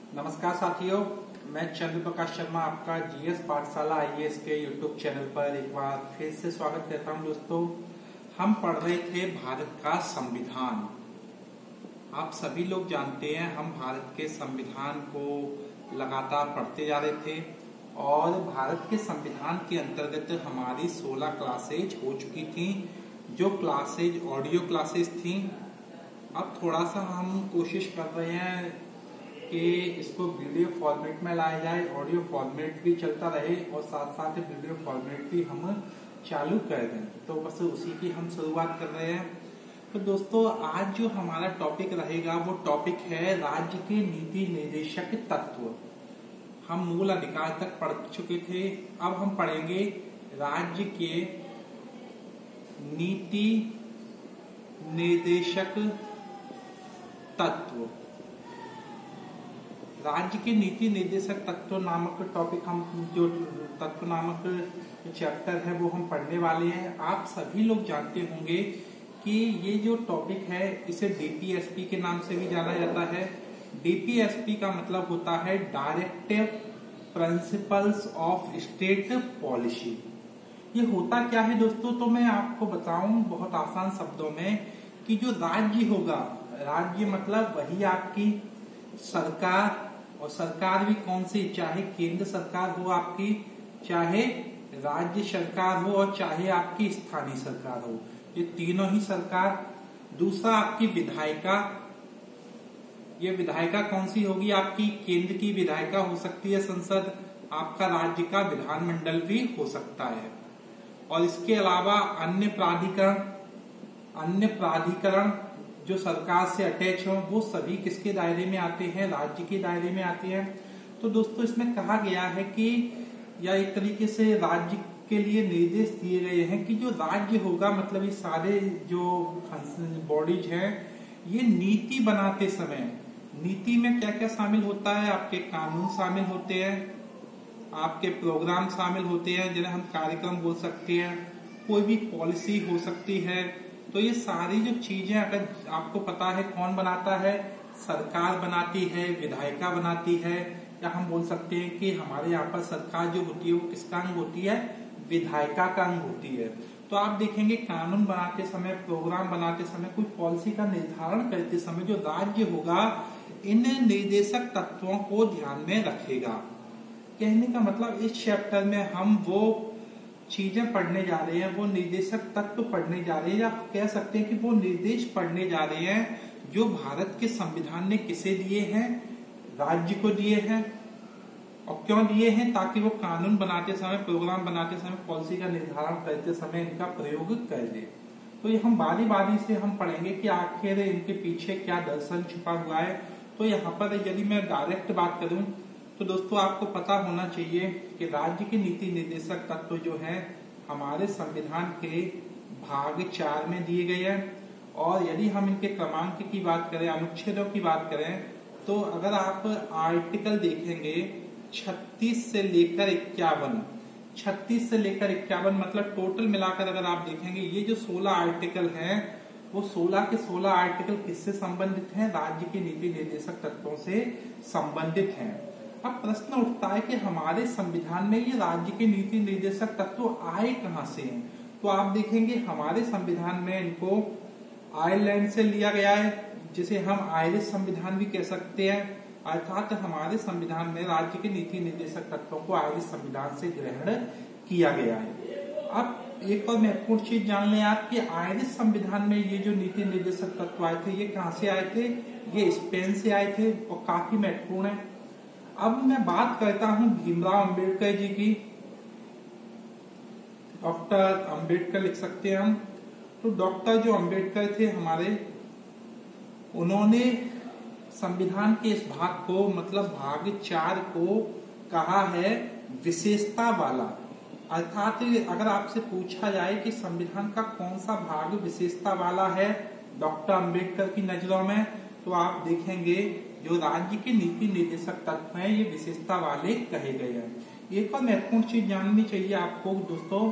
नमस्कार साथियों, मैं चंद्र प्रकाश शर्मा आपका जीएस पाठशाला आईएएस के यूट्यूब चैनल पर एक बार फिर से स्वागत करता हूं। दोस्तों, हम पढ़ रहे थे भारत का संविधान। आप सभी लोग जानते हैं हम भारत के संविधान को लगातार पढ़ते जा रहे थे और भारत के संविधान के अंतर्गत हमारी 16 क्लासेज हो चुकी थी, जो क्लासेज ऑडियो क्लासेज थी। अब थोड़ा सा हम कोशिश कर रहे हैं कि इसको वीडियो फॉर्मेट में लाया जाए, ऑडियो फॉर्मेट भी चलता रहे और साथ साथ वीडियो फॉर्मेट भी हम चालू कर दें। तो बस उसी की हम शुरुआत कर रहे हैं। तो दोस्तों, आज जो हमारा टॉपिक रहेगा वो टॉपिक है राज्य के नीति निर्देशक तत्व। हम मूल अधिकार तक पढ़ चुके थे, अब हम पढ़ेंगे राज्य के नीति निर्देशक तत्व। राज्य के नीति निर्देशक तत्व नामक टॉपिक हम जो तत्व नामक चैप्टर है वो हम पढ़ने वाले हैं। आप सभी लोग जानते होंगे कि ये जो टॉपिक है इसे डीपीएसपी के नाम से भी जाना जाता है। डीपीएसपी का मतलब होता है directive principles of state policy. ये होता क्या है दोस्तों, तो मैं आपको बताऊं बहुत आसान शब्दों में कि जो राज्य होगा, राज्य मतलब वही आपकी सरकार, और सरकार भी कौन सी, चाहे केंद्र सरकार हो आपकी, चाहे राज्य सरकार हो और चाहे आपकी स्थानीय सरकार हो, ये तीनों ही सरकार। दूसरा आपकी विधायिका, ये विधायिका कौन सी होगी आपकी, केंद्र की विधायिका हो सकती है संसद, आपका राज्य का विधानमंडल भी हो सकता है। और इसके अलावा अन्य प्राधिकरण जो सरकार से अटैच हो वो सभी किसके दायरे में आते हैं, राज्य के दायरे में आते हैं। तो दोस्तों, इसमें कहा गया है कि या एक तरीके से राज्य के लिए निर्देश दिए गए हैं कि जो राज्य होगा, मतलब ये सारे जो बॉडीज हैं, ये नीति बनाते समय, नीति में क्या क्या शामिल होता है, आपके कानून शामिल होते हैं, आपके प्रोग्राम शामिल होते हैं जिन्हें हम कार्यक्रम बोल सकते हैं, कोई भी पॉलिसी हो सकती है। तो ये सारी जो चीजें अगर आपको पता है कौन बनाता है, सरकार बनाती है, विधायिका बनाती है, या हम बोल सकते हैं कि हमारे यहाँ पर सरकार जो होती है वो किसका अंग होती है, विधायिका का अंग होती है। तो आप देखेंगे कानून बनाते समय, प्रोग्राम बनाते समय, कोई पॉलिसी का निर्धारण करते समय जो राज्य होगा इन निर्देशक तत्वों को ध्यान में रखेगा। कहने का मतलब इस चैप्टर में हम वो चीजें पढ़ने जा रहे हैं, वो निर्देशक तत्व पढ़ने जा रहे हैं, या कह सकते हैं कि वो निर्देश पढ़ने जा रहे हैं जो भारत के संविधान ने किसे दिए हैं, राज्य को दिए हैं। और क्यों दिए हैं, ताकि वो कानून बनाते समय, प्रोग्राम बनाते समय, पॉलिसी का निर्धारण करते समय इनका प्रयोग कर दे। तो ये हम बारी बारी से हम पढ़ेंगे कि आखिर इनके पीछे क्या दर्शन छुपा हुआ है। तो यहाँ पर यदि मैं डायरेक्ट बात करूं तो दोस्तों, आपको पता होना चाहिए कि राज्य के नीति निर्देशक तत्व जो है हमारे संविधान के भाग 4 में दिए गए हैं। और यदि हम इनके क्रमांक की बात करें, अनुच्छेदों की बात करें, तो अगर आप आर्टिकल देखेंगे 36 से लेकर 51, 36 से लेकर 51 मतलब टोटल मिलाकर अगर आप देखेंगे ये जो 16 आर्टिकल हैं वो 16 के 16 आर्टिकल किससे संबंधित हैं, राज्य के नीति निर्देशक तत्वों से संबंधित हैं। अब प्रश्न उठता है कि हमारे संविधान में ये राज्य के नीति निर्देशक तत्व आए कहां से हैं। तो आप देखेंगे हमारे संविधान में इनको आयरलैंड से लिया गया है, जिसे हम आयरिश संविधान भी कह सकते हैं। अर्थात हमारे संविधान में राज्य के नीति निर्देशक तत्वों को आयरिश संविधान से ग्रहण किया गया है। अब एक और महत्वपूर्ण चीज जान लें आप कि आयरिश संविधान में ये जो नीति निर्देशक तत्व आए थे ये कहां से आए थे, ये स्पेन से आए थे और काफी महत्वपूर्ण है। अब मैं बात करता हूं भीमराव अंबेडकर जी की, डॉक्टर अंबेडकर लिख सकते हैं हम। तो डॉक्टर जो अंबेडकर थे हमारे, उन्होंने संविधान के इस भाग को, मतलब भाग 4 को कहा है विशेषता वाला। अर्थात अगर आपसे पूछा जाए कि संविधान का कौन सा भाग विशेषता वाला है डॉक्टर अंबेडकर की नजरों में, तो आप देखेंगे जो राज्य के नीति निर्देशक तत्व हैं ये विशेषता वाले कहे गए हैं। एक और महत्वपूर्ण चीज जाननी चाहिए आपको दोस्तों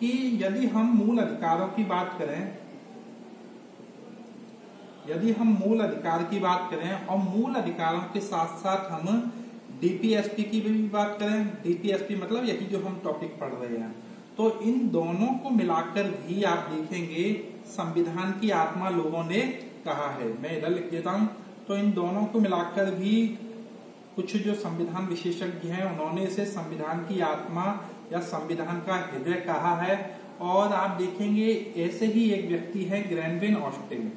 कि यदि हम मूल अधिकारों की बात करें यदि हम मूल अधिकार की बात करें और मूल अधिकारों के साथ साथ हम डीपीएसपी की भी बात करें, डीपीएसपी मतलब यही जो हम टॉपिक पढ़ रहे हैं, तो इन दोनों को मिलाकर भी आप देखेंगे संविधान की आत्मा लोगों ने कहा है। मैं इधर लिख देता हूं। तो इन दोनों को मिलाकर भी कुछ जो संविधान विशेषज्ञ हैं उन्होंने इसे संविधान की आत्मा या संविधान का हृदय कहा है। और आप देखेंगे ऐसे ही एक व्यक्ति है ग्रैनविन ऑस्टिन।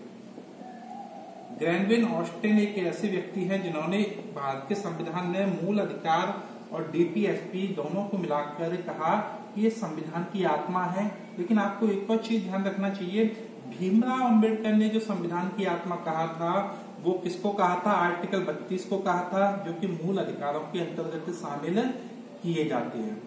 ग्रैनविन ऑस्टिन एक ऐसे व्यक्ति हैं जिन्होंने भारत के संविधान में मूल अधिकार और डीपीएसपी दोनों को मिलाकर कहा कि ये संविधान की आत्मा है। लेकिन आपको एक और चीज ध्यान रखना चाहिए, भीमराव अंबेडकर ने जो संविधान की आत्मा कहा था वो किसको कहा था? आर्टिकल 32 को कहा था, जो कि मूल अधिकारों के अंतर्गत शामिल किए जाते हैं।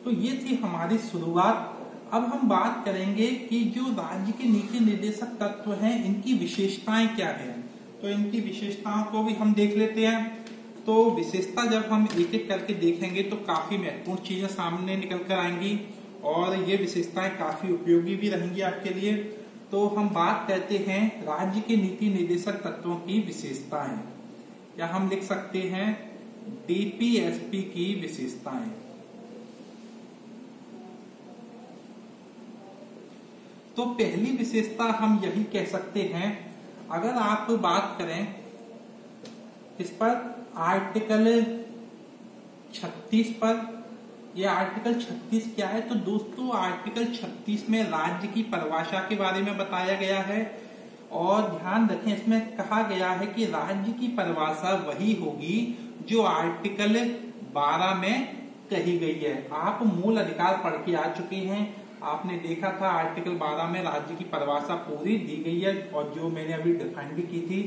तो ये थी हमारी शुरुआत। अब हम बात करेंगे कि जो राज्य के नीति निर्देशक तत्व हैं इनकी विशेषताएं क्या हैं। तो इनकी विशेषताओं को भी हम देख लेते हैं। तो विशेषता जब हम एक एक करके देखेंगे तो काफी महत्वपूर्ण चीजें सामने निकल कर आएंगी और ये विशेषताएं काफी उपयोगी भी रहेंगी आपके लिए। तो हम बात करते हैं राज्य के नीति निर्देशक तत्वों की विशेषताएं, या हम लिख सकते हैं डीपीएसपी की विशेषताएं। तो पहली विशेषता हम यही कह सकते हैं, अगर आप बात करें इस पर आर्टिकल 36 पर, यह आर्टिकल 36 क्या है? तो दोस्तों आर्टिकल 36 में राज्य की परिभाषा के बारे में बताया गया है। और ध्यान रखें इसमें कहा गया है कि राज्य की परिभाषा वही होगी जो आर्टिकल 12 में कही गई है। आप मूल अधिकार पढ़ के आ चुके हैं, आपने देखा था आर्टिकल 12 में राज्य की परिभाषा पूरी दी गई है और जो मैंने अभी डिफाइन भी की थी।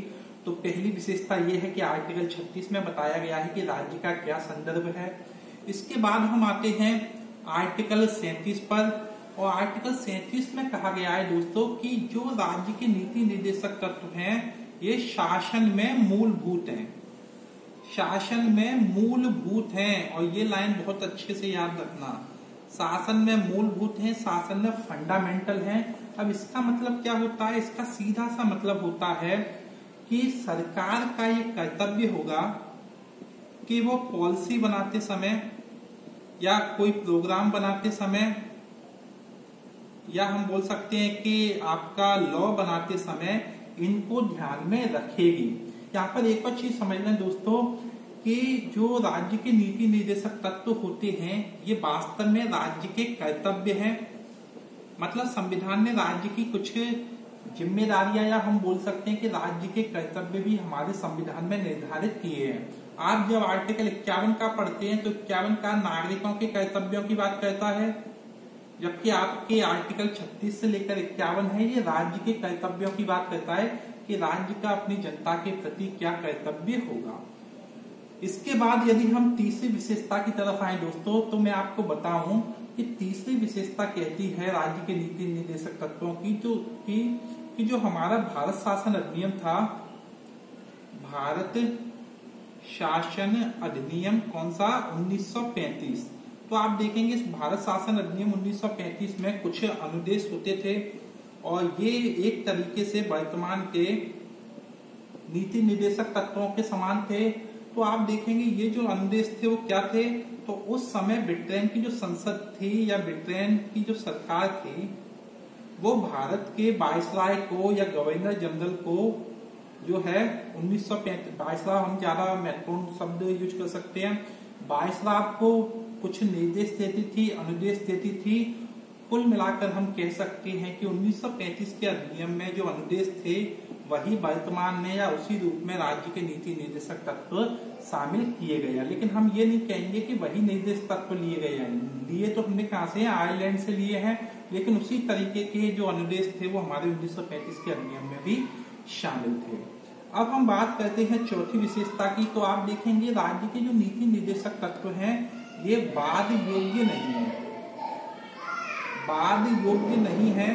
तो पहली विशेषता यह है कि आर्टिकल 36 में बताया गया है कि राज्य का क्या संदर्भ है। इसके बाद हम आते हैं आर्टिकल 37 पर, और आर्टिकल 37 में कहा गया है दोस्तों कि जो राज्य के नीति निर्देशक तत्व हैं ये शासन में मूलभूत हैं, शासन में मूलभूत हैं। और ये लाइन बहुत अच्छे से याद रखना, शासन में मूलभूत हैं, शासन में फंडामेंटल हैं। अब इसका मतलब क्या होता है? इसका सीधा सा मतलब होता है कि सरकार का ये कर्तव्य होगा कि वो पॉलिसी बनाते समय या कोई प्रोग्राम बनाते समय, या हम बोल सकते हैं कि आपका लॉ बनाते समय इनको ध्यान में रखेगी। यहाँ पर एक और चीज समझ लें दोस्तों कि जो राज्य के नीति निर्देशक तत्व होते हैं ये वास्तव में राज्य के कर्तव्य हैं। मतलब संविधान ने राज्य की कुछ जिम्मेदारियां, या हम बोल सकते हैं कि राज्य के कर्तव्य भी हमारे संविधान में निर्धारित किए हैं। आप जब आर्टिकल 51 का पढ़ते हैं तो 51 का नागरिकों के कर्तव्यों की बात करता है, जबकि आपके आर्टिकल 36 से लेकर 51 है ये राज्य के कर्तव्यों की बात करता है कि राज्य का अपनी जनता के प्रति क्या कर्तव्य होगा। इसके बाद यदि हम तीसरी विशेषता की तरफ आए दोस्तों, तो मैं आपको बताऊं कि तीसरी विशेषता कहती है राज्य के नीति निर्देशक तत्वों की कि जो हमारा भारत शासन अधिनियम था, भारत शासन अधिनियम कौन सा? 1935। तो आप देखेंगे इस भारत शासन अधिनियम 1935 में कुछ अनुदेश होते थे और ये एक तरीके से वर्तमान के नीति निर्देशक तत्वों के समान थे। तो आप देखेंगे ये जो अनुदेश थे वो क्या थे? तो उस समय ब्रिटेन की जो संसद थी या ब्रिटेन की जो सरकार थी वो भारत के वायसराय को या गवर्नर जनरल को जो है 1935, वायसराय हम ज्यादा महत्वपूर्ण शब्द यूज कर सकते हैं, वायसराय को कुछ निर्देश देती थी, अनुदेश देती थी। कुल मिलाकर हम कह सकते हैं कि 1935 के अधिनियम में जो अनुदेश थे वही वर्तमान में या उसी रूप में राज्य के नीति निर्देशक तत्व शामिल किए गए हैं। लेकिन हम ये नहीं कहेंगे कि वही निर्देश तत्व लिए गए हैं, लिए तो हमने कहां से? आयरलैंड से लिए हैं, लेकिन उसी तरीके के जो अनुदेश थे वो हमारे 1935 के अधिनियम में भी शामिल थे। अब हम बात करते हैं चौथी विशेषता की। तो आप देखेंगे राज्य के जो नीति निर्देशक तत्व हैं ये वाद योग्य नहीं है। वाद योग्य नहीं है।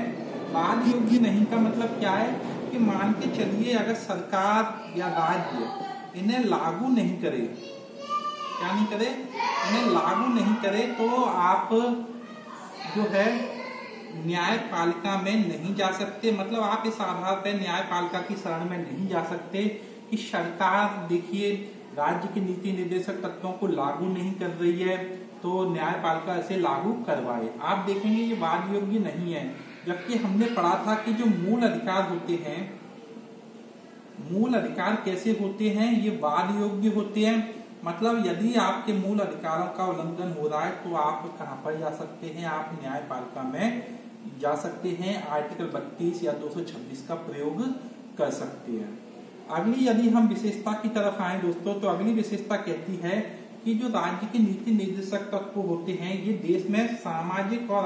वाद योग्य नहीं का मतलब क्या है कि मान के चलिए अगर सरकार या राज्य इन्हें लागू नहीं करे, क्या नहीं करे? इन्हें लागू नहीं करे तो आप जो है न्यायपालिका में नहीं जा सकते। मतलब आप इस आधार पर न्यायपालिका की शरण में नहीं जा सकते कि सरकार देखिए राज्य के नीति निर्देशक तत्वों को लागू नहीं कर रही है तो न्यायपालिका इसे लागू करवाए। आप देखेंगे ये वाद योग्य नहीं है, जबकि हमने पढ़ा था कि जो मूल अधिकार होते हैं, मूल अधिकार कैसे होते हैं, ये वाद योग्य होते हैं। मतलब यदि आपके मूल अधिकारों का उल्लंघन हो रहा है तो आप कहां पर जा सकते हैं, आप न्यायपालिका में जा सकते हैं, आर्टिकल 32 या 226 का प्रयोग कर सकते हैं। अगली यदि हम विशेषता की तरफ आए दोस्तों, तो अगली विशेषता कहती है कि जो राज्य के नीति निर्देशक तत्व होते हैं ये देश में सामाजिक और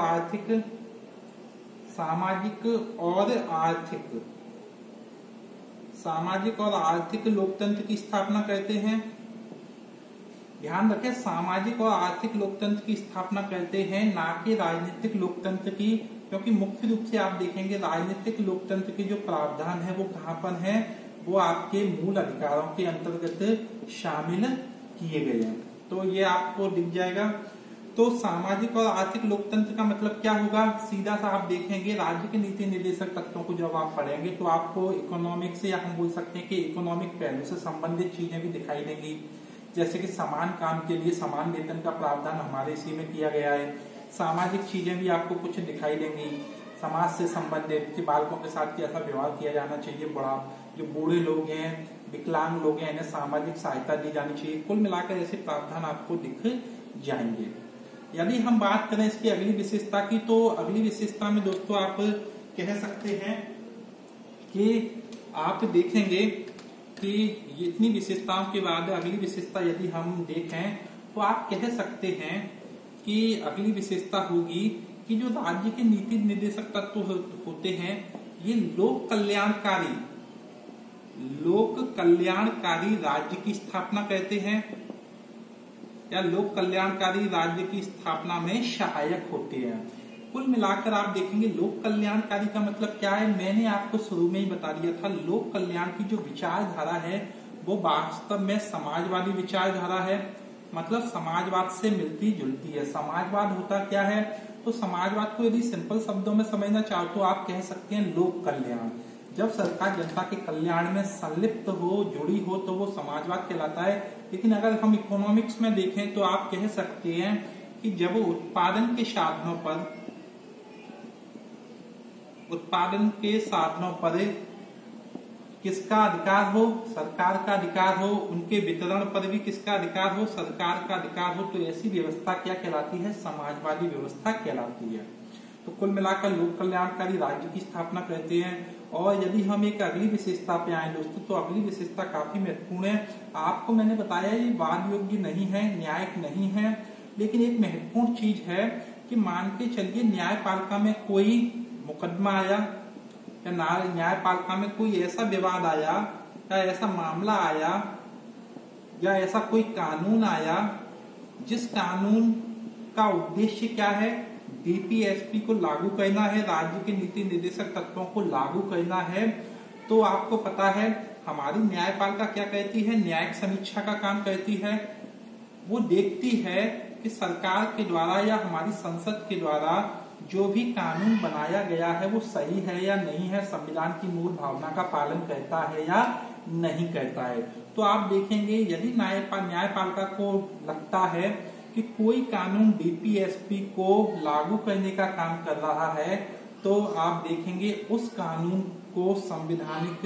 आर्थिक लोकतंत्र की स्थापना करते हैं। ध्यान रखें, सामाजिक और आर्थिक लोकतंत्र की स्थापना करते हैं, ना कि राजनीतिक लोकतंत्र की, क्योंकि मुख्य रूप से आप देखेंगे राजनीतिक लोकतंत्र के जो प्रावधान है वो कहां पर है, वो आपके मूल अधिकारों के अंतर्गत शामिल किए गए हैं। तो ये आपको दिख जाएगा। तो सामाजिक और आर्थिक लोकतंत्र का मतलब क्या होगा, सीधा सा आप देखेंगे राज्य के नीति निर्देशक तत्वों को जब आप पढ़ेंगे तो आपको इकोनॉमिक से, या हम बोल सकते हैं कि इकोनॉमिक पहलू से संबंधित चीजें भी दिखाई देंगी। जैसे कि समान काम के लिए समान वेतन का प्रावधान हमारे इसी में किया गया है। सामाजिक चीजें भी आपको कुछ दिखाई देंगी, समाज से संबंधित कि बालकों के साथ कैसा व्यवहार किया जाना चाहिए, जो बूढ़े लोग हैं, विकलांग लोग हैं, इन्हें सामाजिक सहायता दी जानी चाहिए। कुल मिलाकर ऐसे प्रावधान आपको दिख जाएंगे। यदि हम बात करें इसकी अगली विशेषता की, तो अगली विशेषता में दोस्तों आप कह सकते हैं कि आप देखेंगे कि इतनी विशेषताओं के बाद अगली विशेषता यदि हम देखें तो आप कह सकते हैं कि अगली विशेषता होगी कि जो राज्य के नीति निर्देशक तत्व होते हैं ये लोक कल्याणकारी राज्य की स्थापना करते हैं, या लोक कल्याणकारी राज्य की स्थापना में सहायक होते हैं। कुल मिलाकर आप देखेंगे लोक कल्याणकारी का मतलब क्या है, मैंने आपको शुरू में ही बता दिया था। लोक कल्याण की जो विचारधारा है वो वास्तव में समाजवादी विचारधारा है, मतलब समाजवाद से मिलती जुलती है। समाजवाद होता क्या है, तो समाजवाद को यदि सिंपल शब्दों में समझना चाहो तो आप कह सकते हैं लोक कल्याण। जब सरकार जनता के कल्याण में संलिप्त हो, जुड़ी हो, तो वो समाजवाद कहलाता है। लेकिन अगर हम इकोनॉमिक्स में देखें तो आप कह सकते हैं कि जब उत्पादन के साधनों पर किसका अधिकार हो, सरकार का अधिकार हो, उनके वितरण पर भी किसका अधिकार हो, सरकार का अधिकार हो, तो ऐसी व्यवस्था क्या कहलाती है, समाजवादी व्यवस्था कहलाती है। तो कुल मिलाकर लोक कल्याणकारी राज्य की स्थापना करते हैं। और यदि हम एक अगली विशेषता पे आए दोस्तों, तो अगली विशेषता काफी महत्वपूर्ण है। आपको मैंने बताया ये वाद योग्य नहीं है, न्यायिक नहीं है, लेकिन एक महत्वपूर्ण चीज है कि मान के चलिए न्यायपालिका में कोई मुकदमा आया या न्यायपालिका में कोई ऐसा विवाद आया या ऐसा मामला आया या ऐसा कोई कानून आया जिस कानून का उद्देश्य क्या है, डीपीएसपी को लागू करना है, राज्य के नीति निर्देशक तत्वों को लागू करना है। तो आपको पता है हमारी न्यायपालिका क्या कहती है, न्यायिक समीक्षा का काम करती है। वो देखती है कि सरकार के द्वारा या हमारी संसद के द्वारा जो भी कानून बनाया गया है वो सही है या नहीं है, संविधान की मूल भावना का पालन करता है या नहीं करता है। तो आप देखेंगे यदि न्यायपालिका को लगता है कि कोई कानून डीपीएसपी को लागू करने का काम कर रहा है, तो आप देखेंगे उस कानून को संवैधानिक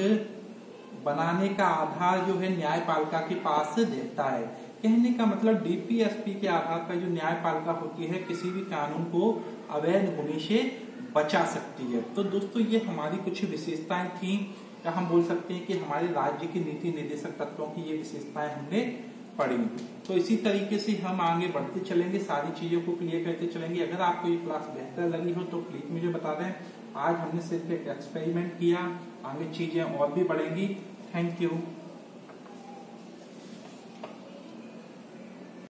बनाने का आधार जो है न्यायपालिका के पास रहता है। कहने का मतलब डीपीएसपी के आधार पर जो न्यायपालिका होती है किसी भी कानून को अवैध होने से बचा सकती है। तो दोस्तों ये हमारी कुछ विशेषताएं थी, या हम बोल सकते हैं कि हमारे राज्य की नीति निर्देशक तत्वों की ये विशेषताएं हमने पढ़ी। तो इसी तरीके से हम आगे बढ़ते चलेंगे, सारी चीजों को क्लियर करते चलेंगे। अगर आपको ये क्लास बेहतर लगी हो तो प्लीज मुझे बता दें। आज हमने सिर्फ एक एक्सपेरिमेंट किया, आगे चीजें और भी बढ़ेंगी। Thank you.